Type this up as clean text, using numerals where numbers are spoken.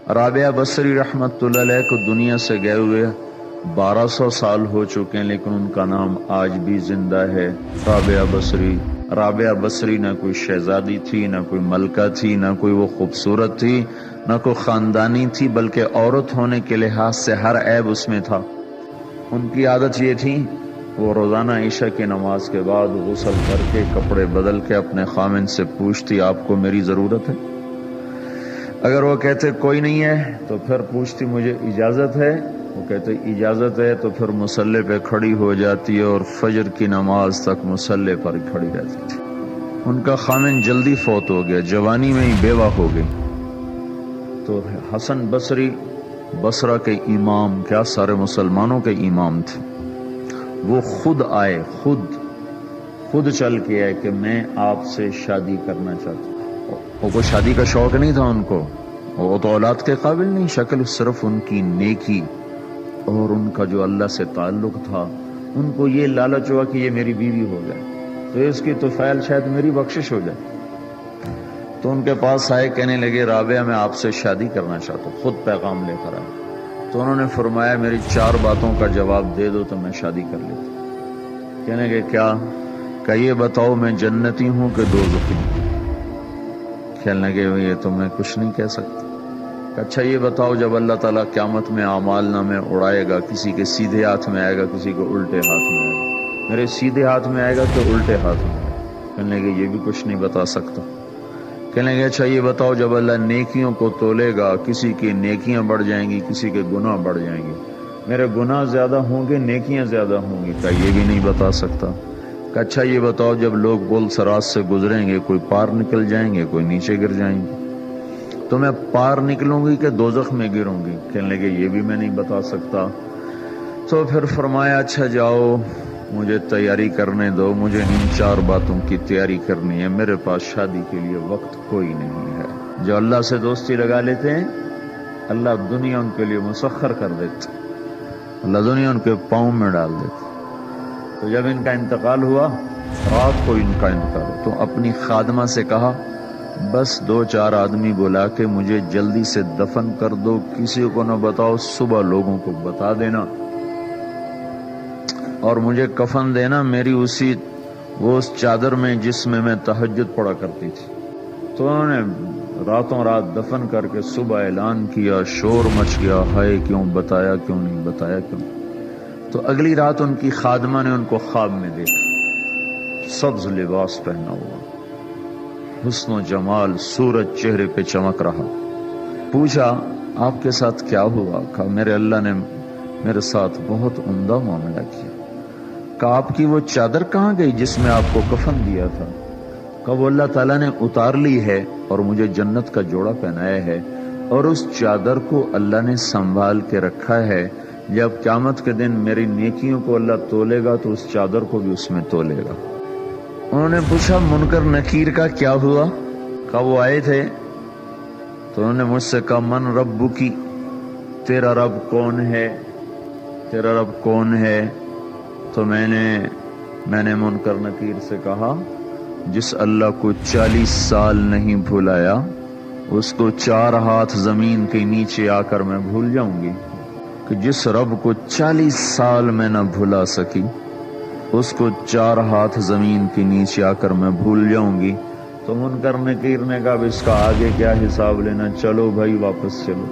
رابعہ بصری رحمت اللہ علیہ کو دنیا سے گئے ہوئے 1200 سال ہو چکے ہیں، لیکن ان کا نام آج بھی زندہ ہے، رابعہ بصری۔ رابعہ بصری نہ کوئی شہزادی تھی، نہ کوئی ملکہ تھی، نہ کوئی وہ خوبصورت تھی، نہ کوئی خاندانی تھی، بلکہ عورت ہونے کے لحاظ سے ہر عیب اس میں تھا۔ ان کی عادت یہ تھی، وہ روزانہ عشاء کی نماز کے بعد غسل کر کے کپڑے بدل کے اپنے خامن سے پوچھتی آپ کو میری ضرورت ہے؟ اگر وہ کہتے کوئی نہیں ہے تو پھر پوچھتی مجھے اجازت ہے؟ وہ کہتے اجازت ہے تو پھر مصلی پہ کھڑی ہو جاتی ہے اور فجر کی نماز تک مصلی پر کھڑی رہتی تھی۔ ان کا خامن جلدی فوت ہو گیا، جوانی میں ہی بیوہ ہو گئی۔ تو حسن بصری بصرہ کے امام، کیا سارے مسلمانوں کے امام تھے، وہ خود آئے، خود چل کے آئے کہ میں آپ سے شادی کرنا چاہتا ہوں۔ وہ کوئی شادی کا شوق نہیں تھا ان کو، وہ تو اولاد کے قابل نہیں، شکل صرف ان کی نیکی اور ان کا جو اللہ سے تعلق تھا، ان کو یہ لالچ ہوا کہ یہ میری بیوی ہو جائے تو اس کی طفیل شاید میری بخشش ہو جائے۔ تو ان کے پاس آئے، کہنے لگے رابعہ میں آپ سے شادی کرنا چاہتا ہوں، خود پیغام لے کر آئے۔ تو انہوں نے فرمایا میری 4 باتوں کا جواب دے دو تو میں شادی کر لیتا۔ کہنے لگے کیا؟ کہ یہ بتاؤ میں جنتی ہوں کہ دوزخی ہوں؟ کہنے لگے یہ تو میں کچھ نہیں کہہ سکتا۔ اچھا یہ بتاؤ جب اللہ تعالیٰ قیامت میں اعمال نامے اڑائے گا، کسی کے سیدھے ہاتھ میں آئے گا، کسی کو الٹے ہاتھ میں آئے گا، میرے سیدھے ہاتھ میں آئے گا کہ الٹے ہاتھ میں آئے گا؟ کہنے لگے یہ بھی کچھ نہیں بتا سکتا۔ کہنے لگے اچھا یہ بتاؤ جب اللہ نیکیوں کو تولے گا، کسی کی نیکیاں بڑھ جائیں گی، کسی کے گناہ بڑھ جائیں گے، میرے گناہ زیادہ ہوں گے نیکیاں زیادہ ہوں گی؟ کہ یہ بھی نہیں بتا سکتا۔ کہ اچھا یہ بتاؤ جب لوگ پل صراط سے گزریں گے، کوئی پار نکل جائیں گے، کوئی نیچے گر جائیں گے، تو میں پار نکلوں گی کہ دوزخ میں گروں گی؟ کہنے لگے یہ بھی میں نہیں بتا سکتا۔ تو پھر فرمایا اچھا جاؤ مجھے تیاری کرنے دو، مجھے ان 4 باتوں کی تیاری کرنی ہے، میرے پاس شادی کے لیے وقت کوئی نہیں ہے۔ جو اللہ سے دوستی لگا لیتے ہیں اللہ دنیا ان کے لیے مسخر کر دیتے، اللہ دنیا ان کے پاؤں میں ڈال دیتے۔ تو جب ان کا انتقال ہوا، رات کو ان کا انتقال ہوا، تو اپنی خادمہ سے کہا بس 2-4 آدمی بلا کے مجھے جلدی سے دفن کر دو، کسی کو نہ بتاؤ، صبح لوگوں کو بتا دینا اور مجھے کفن دینا میری اس چادر میں جس میں میں تہجد پڑھا کرتی تھی۔ تو انہوں نے راتوں رات دفن کر کے صبح اعلان کیا، شور مچ گیا، ہائے کیوں بتایا، کیوں نہیں بتایا، کیوں؟ تو اگلی رات ان کی خادمہ نے ان کو خواب میں دیکھا، سبز لباس پہنا ہوا، حسن و جمال، سورج چہرے پہ چمک رہا۔ پوچھا آپ کے ساتھ کیا ہوا؟ کہا میرے اللہ نے میرے ساتھ بہت عمدہ معاملہ کیا۔ کہا آپ کی وہ چادر کہاں گئی جس میں آپ کو کفن دیا تھا؟ کہا وہ اللہ تعالیٰ نے اتار لی ہے اور مجھے جنت کا جوڑا پہنایا ہے، اور اس چادر کو اللہ نے سنبھال کے رکھا ہے، جب قیامت کے دن میری نیکیوں کو اللہ تولے گا تو اس چادر کو بھی اس میں تولے گا۔ انہوں نے پوچھا منکر نکیر کا کیا ہوا؟ کہا وہ آئے تھے تو انہوں نے مجھ سے کہا من ربکی، تیرا رب کون ہے، تیرا رب کون ہے؟ تو میں نے منکر نکیر سے کہا جس اللہ کو 40 سال نہیں بھلایا اس کو 4 ہاتھ زمین کے نیچے آ کر میں بھول جاؤں گی؟ کہ جس رب کو 40 سال میں نہ بھلا سکی اس کو 4 ہاتھ زمین کے نیچے آ کر میں بھول جاؤں گی؟ تو منکر نکیر نے کہا اس کا آگے کیا حساب لینا، چلو بھائی واپس چلو۔